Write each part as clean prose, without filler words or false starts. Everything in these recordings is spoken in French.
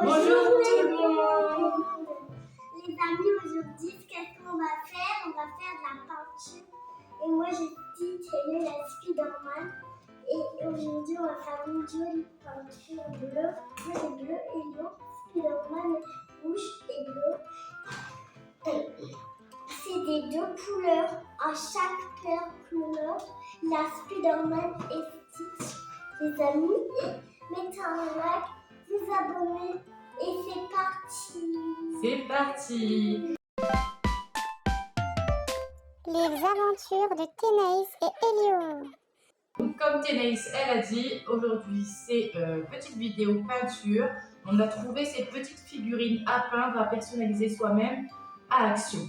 Bonjour tout le monde. Les amis, aujourd'hui, qu'est-ce qu'on va faire? On va faire de la peinture. Et moi, je dis Taylor la Spiderman. Et aujourd'hui, on va faire une jolie peinture bleue. Moi, c'est bleu et blanc. Spiderman est rouge et bleu. C'est des deux couleurs. À chaque couleur, la Spiderman et Stitch. Les amis, mettez un like, vous abonnez et c'est parti. C'est parti. Les aventures de Thénaïs et Elio. Donc, comme Thénaïs, elle a dit, aujourd'hui c'est petite vidéo peinture. On a trouvé ces petites figurines à peindre, à personnaliser soi-même à action.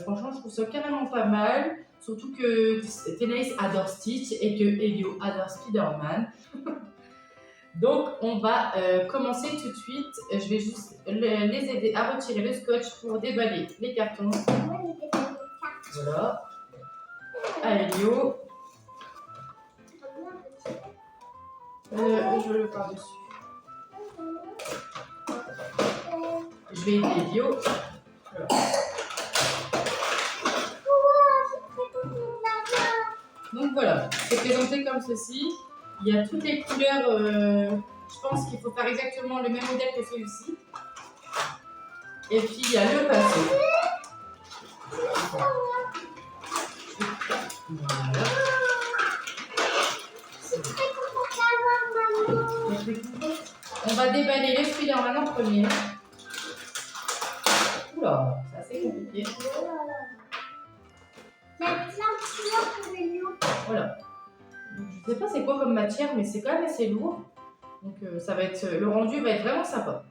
Franchement, je trouve ça carrément pas mal. Surtout que Thénaïs adore Stitch et que Elio adore Spider-Man. Donc, on va commencer tout de suite. Je vais juste les aider à retirer le scotch pour déballer les cartons. Voilà. À Elio. Je le par-dessus. Je vais aider Elio. Voilà. Donc voilà, c'est présenté comme ceci. Il y a toutes les couleurs. Je pense qu'il faut faire exactement le même modèle que celui-ci. Et puis il y a le pinceau. Voilà. On va déballer les Spider-Man en premier. Oula, c'est assez compliqué. Il y a plein de couleurs pour Elio. Voilà. Donc, je ne sais pas c'est quoi comme matière, mais c'est quand même assez lourd. Donc ça va être, le rendu va être vraiment sympa.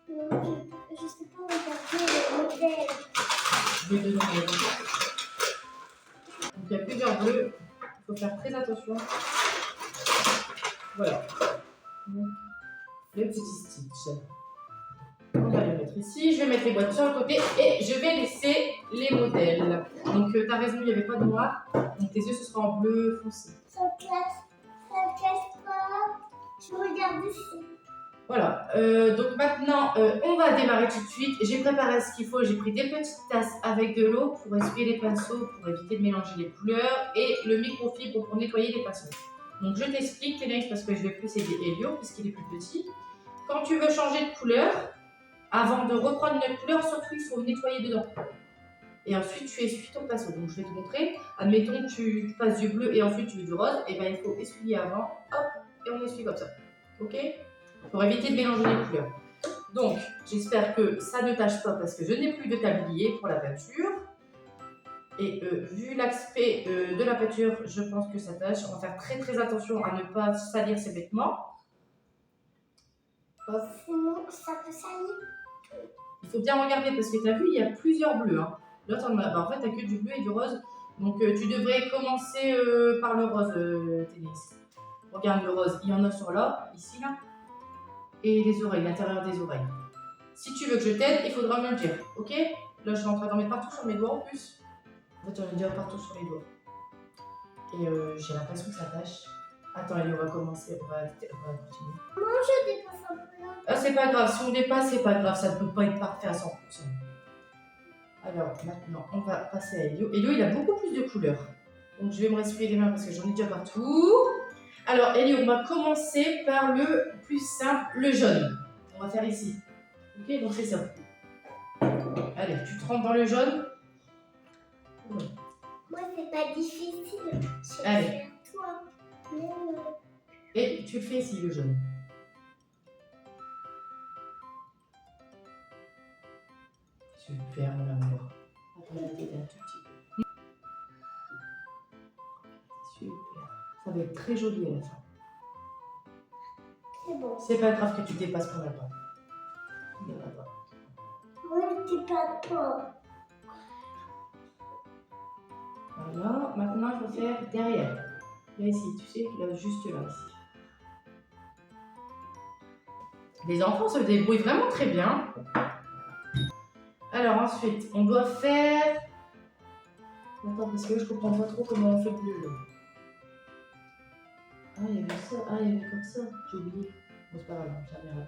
Je sais pas regarder le modèle. Je vais dedans. Donc il y a plusieurs bleus. Il faut faire très attention. Voilà. Donc, le petit Stitch. On va le mettre ici. Je vais mettre les boîtes sur le côté et je vais laisser les modèles. Donc tu as raison, il n'y avait pas de noir. Donc tes yeux ce sera en bleu foncé. Ça casse pas. Je regarde ici. Voilà, donc maintenant on va démarrer tout de suite. J'ai préparé ce qu'il faut, j'ai pris des petites tasses avec de l'eau pour essuyer les pinceaux, pour éviter de mélanger les couleurs et le microfibre pour nettoyer les pinceaux. Donc je t'explique Thénaïs parce que je vais plus aider Elio puisqu'il est plus petit. Quand tu veux changer de couleur, avant de reprendre une couleur, surtout il faut nettoyer dedans. Et ensuite tu essuies ton pinceau. Donc je vais te montrer, admettons que tu passes du bleu et ensuite tu veux du rose, et bien il faut essuyer avant, hop, et on essuie comme ça, ok? Pour éviter de mélanger les couleurs. Donc, j'espère que ça ne tâche pas parce que je n'ai plus de tablier pour la peinture. Et vu l'aspect de la peinture, je pense que ça tâche. On va faire très attention à ne pas salir ses vêtements. Hop. Sinon, ça peut salir. Il faut bien regarder parce que tu as vu, il y a plusieurs bleus. Hein. Là, en fait, tu n'as que du bleu et du rose. Donc, tu devrais commencer par le rose, Thénaïs. Regarde le rose, il y en a sur là, ici, là. Et les oreilles, l'intérieur des oreilles. Si tu veux que je t'aide, il faudra me le dire, ok? Là, je suis en train d'en mettre partout sur mes doigts en plus. En fait, j'en ai déjà partout sur les doigts. Et j'ai l'impression que ça tâche. Attends, allez, on va commencer, on va continuer. Moi, je dépasse un peu là. Ah, c'est pas grave, si on dépasse, c'est pas grave, ça ne peut pas être parfait à 100%. Alors, maintenant, on va passer à Elio. Elio, il a beaucoup plus de couleurs. Donc, je vais me ressuyer les mains parce que j'en ai déjà partout. Alors, Elio, on va commencer par le plus simple, le jaune. On va faire ici. Ok, donc c'est ça. Allez, tu trempes dans le jaune. Moi, c'est pas difficile. Je vais Allez. faire toi. Et tu le fais ici, le jaune. Super, mon amour. Attends, la tête un tout petit peu. Super. Ça va être très joli à la fin. C'est bon. C'est pas grave que tu dépasses pour la part. Moi, je dépasse pas. Voilà, maintenant je vais faire derrière. Là ici, tu sais, là, juste là, ici. Les enfants se débrouillent vraiment très bien. Alors ensuite, on doit faire... Attends, parce que là, je comprends pas trop comment on fait le bleu. Là. Ah, il y avait ça. Ah, il y avait comme ça. J'ai oublié. Bon, c'est pas grave, ça ira.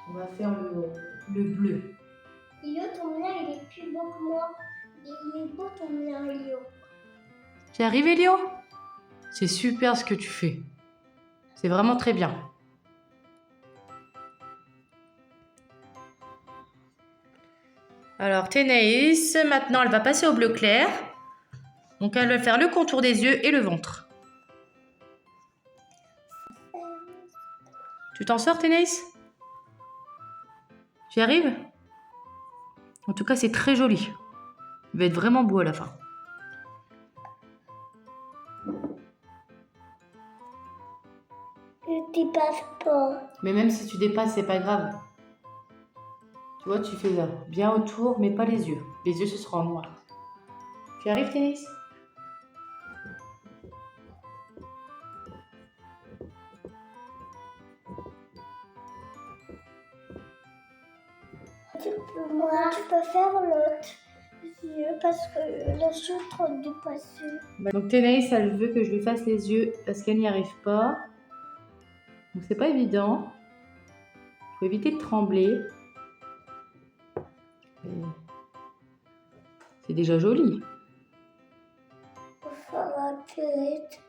On va faire le bleu. Elio, ton mien, il est plus beau que moi. Il est beau ton mien, Elio. Tu arrives, Elio? C'est super ce que tu fais. C'est vraiment très bien. Alors, Thénaïs, maintenant, elle va passer au bleu clair. Donc, elle va faire le contour des yeux et le ventre. Tu t'en sors, Thénaïs? Tu y arrives? En tout cas, c'est très joli. Il va être vraiment beau à la fin. Je dépasse pas. Mais même si tu dépasses, c'est pas grave. Tu vois, tu fais ça. Bien autour, mais pas les yeux. Les yeux, ce sera en noir. Tu arrives, Thénaïs? Moi, tu peux faire l'autre yeux parce que le yeux est trop dépassé. Donc Thénaïs, elle veut que je lui fasse les yeux parce qu'elle n'y arrive pas. Donc c'est pas évident. Il faut éviter de trembler. Et c'est déjà joli. Ça va plus vite.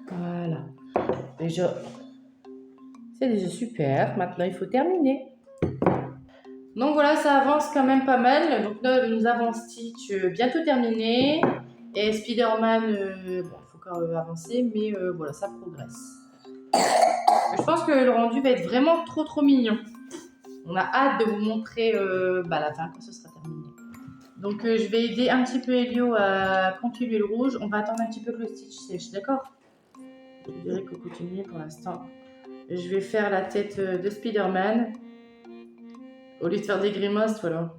Voilà. Déjà, c'est déjà super. Maintenant, il faut terminer. Donc voilà, ça avance quand même pas mal. Donc là, nous avons Stitch bientôt terminé. Et Spider-Man, bon, il faut encore avancer, mais voilà, ça progresse. Je pense que le rendu va être vraiment trop mignon. On a hâte de vous montrer la fin quand ce sera terminé. Donc je vais aider un petit peu Elio à continuer le rouge. On va attendre un petit peu que le Stitch sèche, d'accord? Je dirais qu'on continue pour l'instant. Je vais faire la tête de Spider-Man. Au lieu de faire des grimaces, voilà.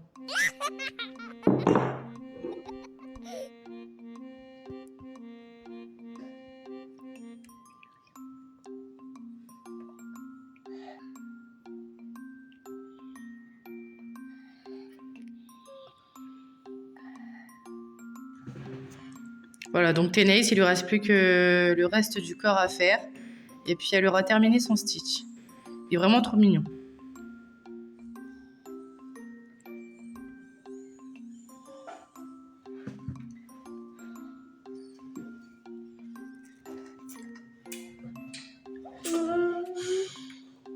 Voilà, donc Thénaïs, il lui reste plus que le reste du corps à faire. Et puis elle aura terminé son Stitch. Il est vraiment trop mignon.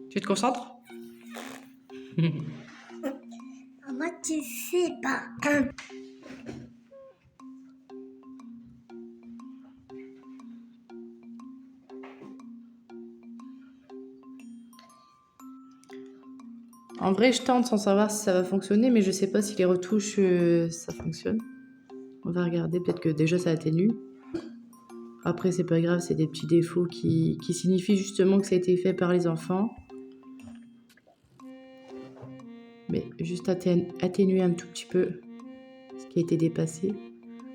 Tu te concentres? Moi, tu sais pas. En vrai, je tente sans savoir si ça va fonctionner, mais je sais pas si les retouches, ça fonctionne. On va regarder, peut-être que déjà ça atténue. Après, c'est pas grave, c'est des petits défauts qui signifient justement que ça a été fait par les enfants. Mais juste atténuer un tout petit peu ce qui a été dépassé.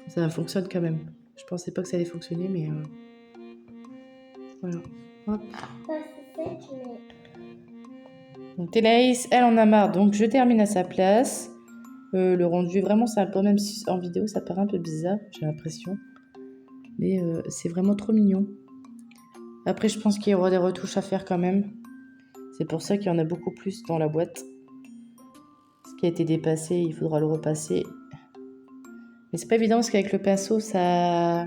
Ça fonctionne quand même. Je pensais pas que ça allait fonctionner, mais voilà. Hop. Ça, c'est sec, mais... Donc Thénaïs, elle en a marre, donc je termine à sa place. Le rendu est vraiment sympa, même si en vidéo ça paraît un peu bizarre, j'ai l'impression. Mais c'est vraiment trop mignon. Après, je pense qu'il y aura des retouches à faire quand même. C'est pour ça qu'il y en a beaucoup plus dans la boîte. Ce qui a été dépassé, il faudra le repasser. Mais c'est pas évident parce qu'avec le pinceau, ça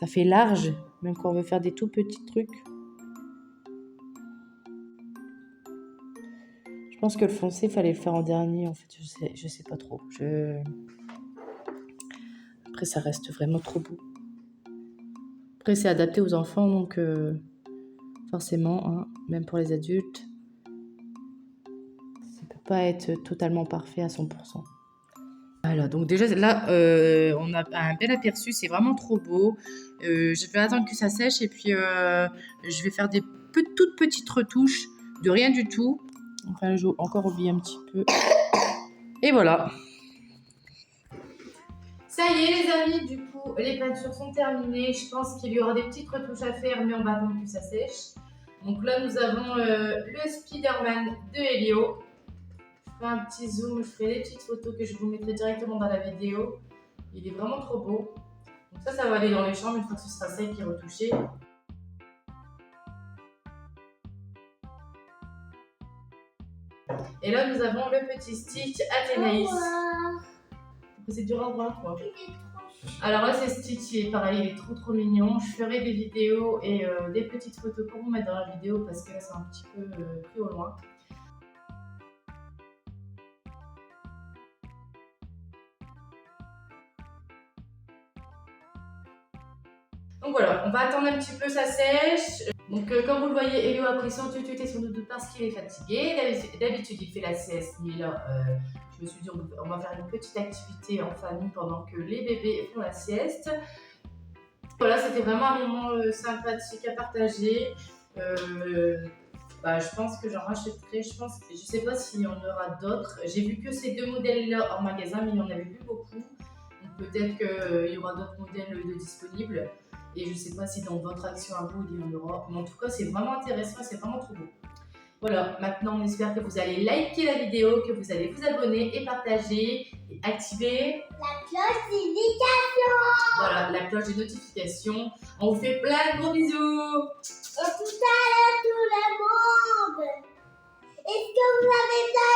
fait large, même quand on veut faire des tout petits trucs. Je pense que le foncé, il fallait le faire en dernier. En fait, je sais pas trop. Après, ça reste vraiment trop beau. Après, c'est adapté aux enfants, donc forcément, hein, même pour les adultes, ça peut pas être totalement parfait à 100%. Voilà, donc déjà là, on a un bel aperçu, c'est vraiment trop beau. Je vais attendre que ça sèche et puis je vais faire des toutes petites retouches de rien du tout. Enfin, j'ai encore oublié un petit peu. Et voilà. Ça y est les amis, du coup les peintures sont terminées. Je pense qu'il y aura des petites retouches à faire, mais on va attendre que ça sèche. Donc là nous avons le Spider-Man de Elio. Je ferai un petit zoom, je ferai des petites photos que je vous mettrai directement dans la vidéo. Il est vraiment trop beau. Donc ça va aller dans les chambres une fois que ce sera sec et retouché. Et là, nous avons le petit Stitch Athénaïs. C'est dur à voir, quoi. Alors là, c'est Stitch, et pareil, il est trop mignon. Je ferai des vidéos et des petites photos pour vous mettre dans la vidéo parce que là, c'est un petit peu pris au loin. Donc voilà, on va attendre un petit peu, ça sèche. Donc comme vous le voyez, Elio a pris son tutut et son doudou parce qu'il est fatigué. D'habitude, il fait la sieste, mais là, je me suis dit on va faire une petite activité en famille pendant que les bébés font la sieste. Voilà, c'était vraiment un moment sympathique à partager. Je pense que j'en rachèterai. Je sais pas s'il y en aura d'autres. J'ai vu que ces 2 modèles-là en magasin, mais il y en avait plus beaucoup. Donc peut-être qu'il y aura d'autres modèles disponibles. Et je sais pas si dans votre action à vous, il y en aura. Mais en tout cas, c'est vraiment intéressant, c'est vraiment trop beau. Voilà, maintenant on espère que vous allez liker la vidéo, que vous allez vous abonner et partager et activer la cloche des notifications. Voilà, la cloche des notifications. On vous fait plein de gros bisous. À tout à l'heure tout le monde. Est-ce que vous avez bien